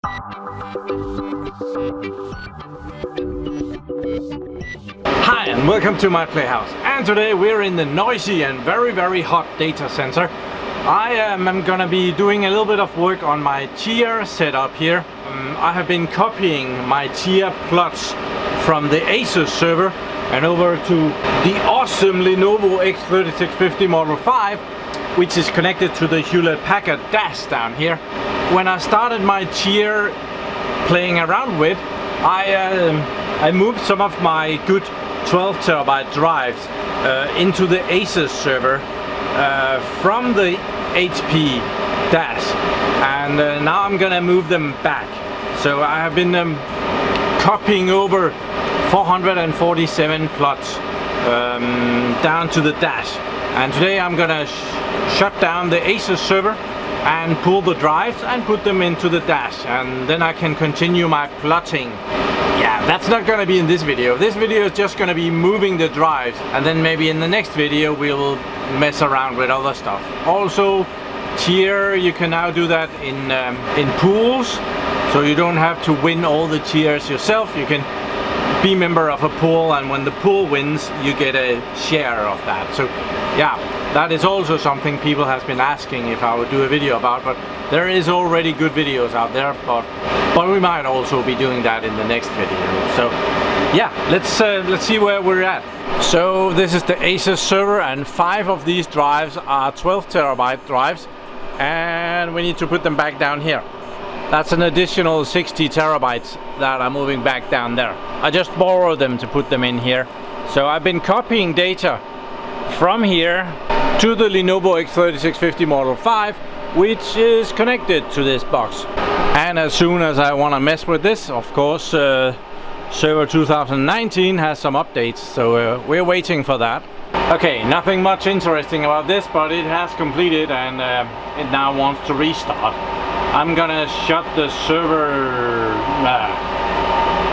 Hi and welcome to my playhouse, and today we're in the noisy and very hot data center. I am gonna be doing a little bit of work on my Chia setup here. I have been copying my Chia plots from the Asus server and over to the awesome Lenovo X3650 Model 5, which is connected to the Hewlett-Packard dash down here. When I started my Chia playing around with, I moved some of my good 12 terabyte drives into the Asus server from the HP dash, and now I'm gonna move them back. So I have been copying over 447 plots down to the dash, and today I'm gonna shut down the Asus server and pull the drives and put them into the dash, and then I can continue my plotting. Yeah, that's not gonna be in this video. This video is just gonna be moving the drives, and then maybe in the next video we'll mess around with other stuff. Also, Chia, you can now do that in pools, so you don't have to win all the Chias yourself. You can be member of a pool, and when the pool wins, you get a share of that. So yeah, that is also something people has been asking if I would do a video about, but there is already good videos out there, but we might also be doing that in the next video. So yeah, let's see where we're at. So this is the Asus server, and 5 of these drives are 12 terabyte drives, and we need to put them back down here. That's an additional 60 terabytes that are moving back down there. I just borrowed them to put them in here. So I've been copying data from here to the Lenovo X3650 Model 5, which is connected to this box. And as soon as I want to mess with this, of course, server 2019 has some updates, so we're waiting for that. Okay, nothing much interesting about this, but it has completed, and it now wants to restart. I'm gonna shut the server.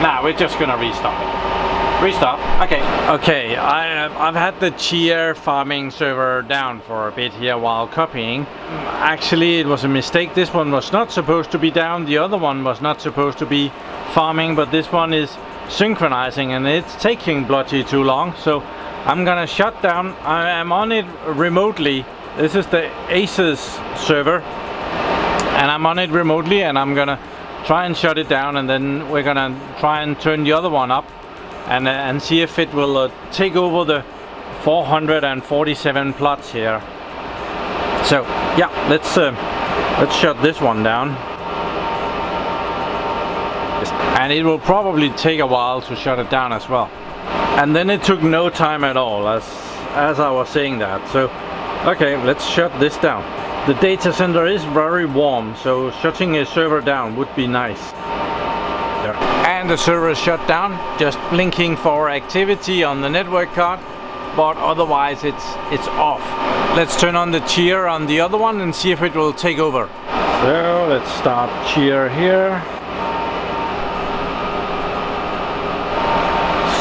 Nah, we're just gonna restart it. Restart. Okay. I've had the Chia farming server down for a bit here while copying. Actually, it was a mistake. This one was not supposed to be down. The other one was not supposed to be farming, but this one is synchronizing, and it's taking bloody too long. So I'm gonna shut down. I am on it remotely. This is the Asus server, and I'm on it remotely, and I'm gonna try and shut it down, and then we're gonna try and turn the other one up and see if it will take over the 447 plots here. So yeah, let's shut this one down, and it will probably take a while to shut it down as well. And then it took no time at all, as I was saying that. So okay, let's shut this down. The data center is very warm, so shutting a server down would be nice. There. And the server is shut down, just blinking for activity on the network card, but otherwise it's off. Let's turn on the Chia on the other one and see if it will take over. So let's start Chia here.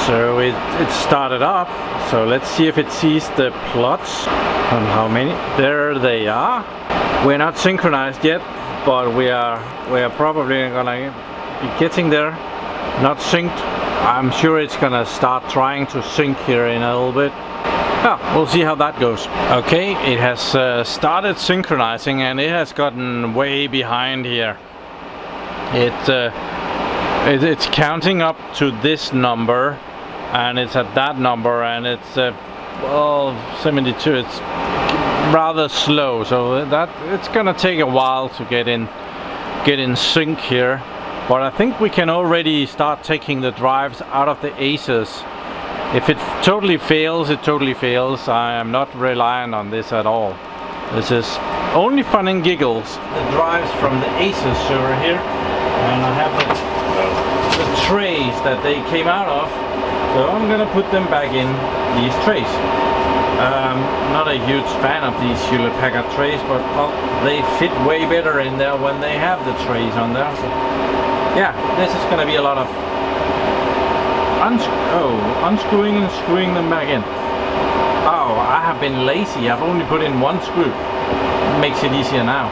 So it started up, so let's see if it sees the plots and how many. There they are. We're not synchronized yet, but we are probably gonna be getting there. Not synced. I'm sure it's gonna start trying to sync here in a little bit. Yeah, we'll see how that goes. Okay, it has started synchronizing, and it has gotten way behind here. It's counting up to this number, and it's at that number, and it's well, 72. It's rather slow, so that it's gonna take a while to get in sync here. But I think we can already start taking the drives out of the Asus. If it totally fails, it totally fails. I am not reliant on this at all. This is only fun and giggles. The drives from the Asus server here, and I have the trays that they came out of, so I'm gonna put them back in these trays. Not a huge fan of these Hewlett-Packard trays, but well, they fit way better in there when they have the trays on there. So, yeah, this is gonna be a lot of unscrewing and screwing them back in. Oh, I have been lazy. I've only put in one screw. That makes it easier now.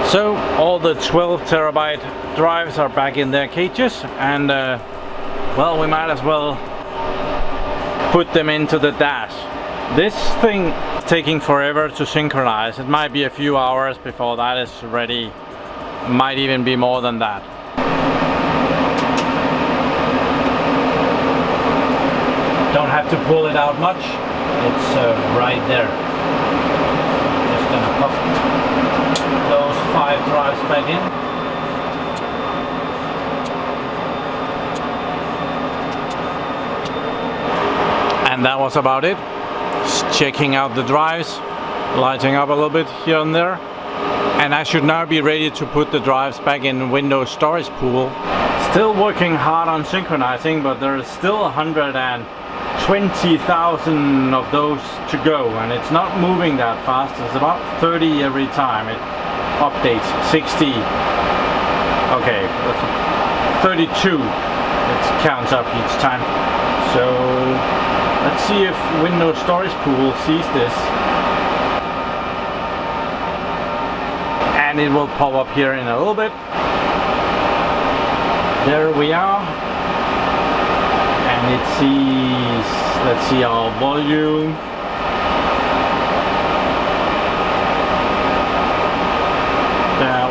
So all the 12 terabyte drives are back in their cages, and well, we might as well put them into the dash. This thing is taking forever to synchronize. It might be a few hours before that is ready. Might even be more than that. Don't have to pull it out much. It's right there. Just gonna pop those 5 drives back in. And that was about it. Just checking out the drives, lighting up a little bit here and there. And I should now be ready to put the drives back in Windows storage pool. Still working hard on synchronizing, but there's still 120,000 of those to go, and it's not moving that fast. It's about 30 every time it updates. 60. Okay, that's 32. It counts up each time. So let's see if Windows Storage Pool sees this. And it will pop up here in a little bit. There we are. And it sees, let's see our volume.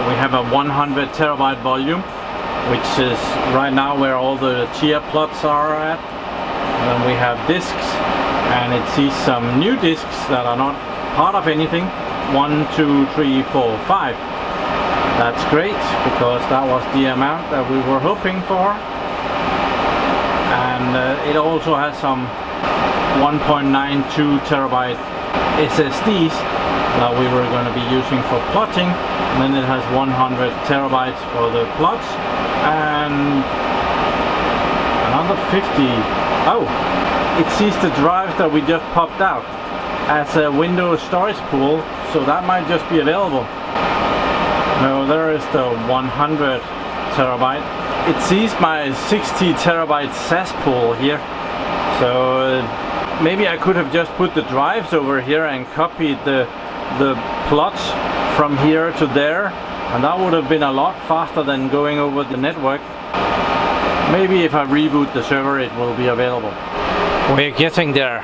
We have a 100 terabyte volume, which is right now where all the Chia plots are at. And then we have disks, and it sees some new disks that are not part of anything. 1, 2, 3, 4, 5. That's great, because that was the amount that we were hoping for. And it also has some 1.92 terabyte SSDs that we were going to be using for plotting. And then it has 100 terabytes for the plots and another 50. Oh, it sees the drive that we just popped out as a Windows storage pool, so that might just be available. No, there is the 100 terabyte. It sees my 60 terabyte SAS pool here, so maybe I could have just put the drives over here and copied the plots from here to there, and that would have been a lot faster than going over the network. Maybe if I reboot the server it will be available. We're getting there.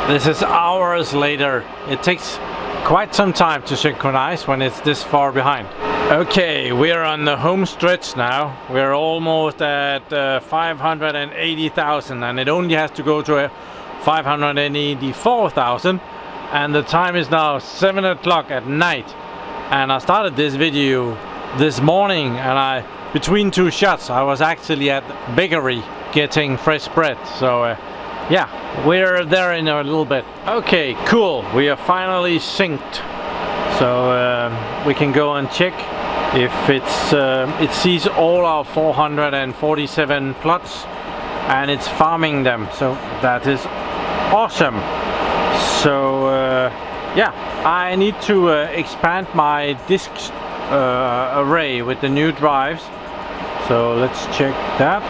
This is hours later. It takes quite some time to synchronize when it's this far behind. Okay, we're on the home stretch now. We're almost at 580,000, and it only has to go to 584,000, and the time is now 7 o'clock at night. And I started this video this morning, and between 2 shots I was actually at the bakery getting fresh bread. So yeah, we're there in a little bit. Okay, cool. We are finally synced, so we can go and check if it sees all our 447 plots, and it's farming them. So that is awesome. So yeah, I need to expand my disk array with the new drives. So let's check that.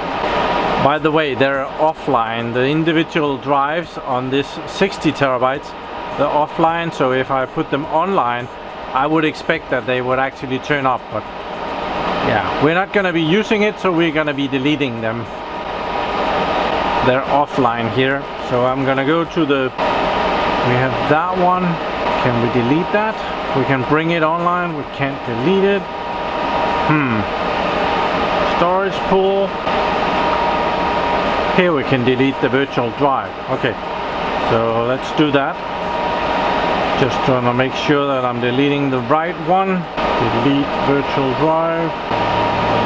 By the way, they're offline. The individual drives on this 60 terabytes, they're offline, so if I put them online, I would expect that they would actually turn up. But yeah, we're not going to be using it, so we're going to be deleting them. They're offline here, so I'm going to go to the... We have that one. Can we delete that? We can bring it online. We can't delete it. Storage pool. Here we can delete the virtual drive. Okay, so let's do that. Just trying to make sure that I'm deleting the right one. Delete virtual drive.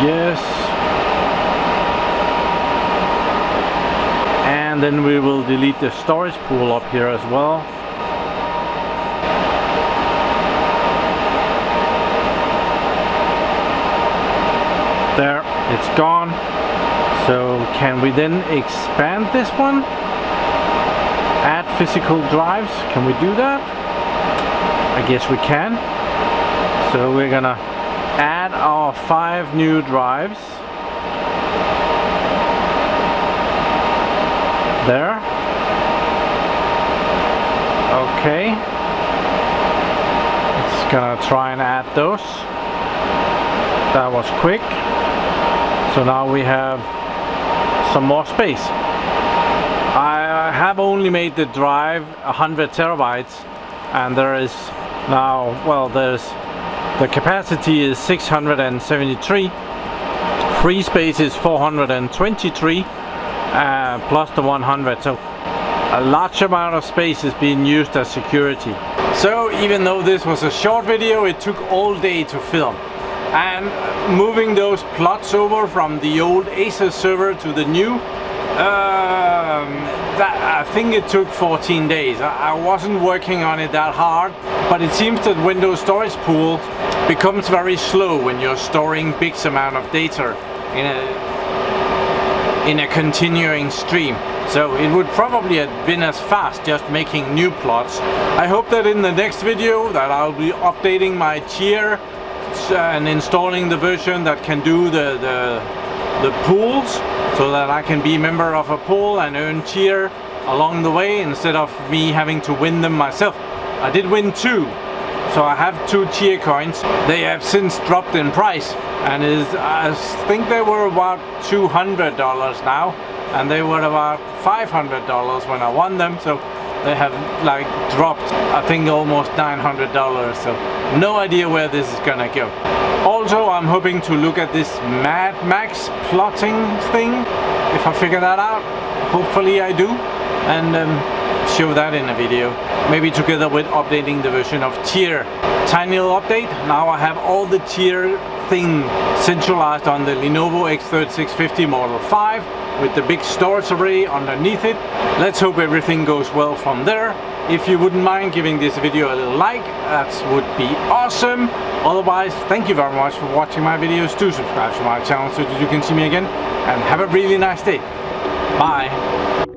Yes. And then we will delete the storage pool up here as well. There, it's gone. So can we then expand this one? Add physical drives. Can we do that? I guess we can. So we're gonna add our 5 new drives. There. Okay. It's Just gonna try and add those. That was quick. So now we have some more space. I have only made the drive 100 terabytes, and there is now, well, the capacity is 673. Free space is 423 plus the 100. So a large amount of space is being used as security. So even though this was a short video, it took all day to film. And moving those plots over from the old Asus server to the new, I think it took 14 days. I wasn't working on it that hard, but it seems that Windows Storage Pool becomes very slow when you're storing big amount of data in a continuing stream. So it would probably have been as fast just making new plots. I hope that in the next video that I'll be updating my Chia and installing the version that can do the pools, so that I can be a member of a pool and earn Chia along the way instead of me having to win them myself. I did win 2, so I have 2 Chia coins. They have since dropped in price, and I think they were about $200 now, and they were about $500 when I won them. So they have like dropped, I think, almost $900. So no idea where this is gonna go. Also, I'm hoping to look at this Mad Max plotting thing, if I figure that out. Hopefully I do, and show that in a video, maybe together with updating the version of Chia. Tiny little update, now I have all the Chia thing centralized on the Lenovo X3650 Model 5 with the big storage array underneath it. Let's hope everything goes well from there. If you wouldn't mind giving this video a little like, that would be awesome. Otherwise, thank you very much for watching my videos. Do subscribe to my channel so that you can see me again, and have a really nice day. Bye.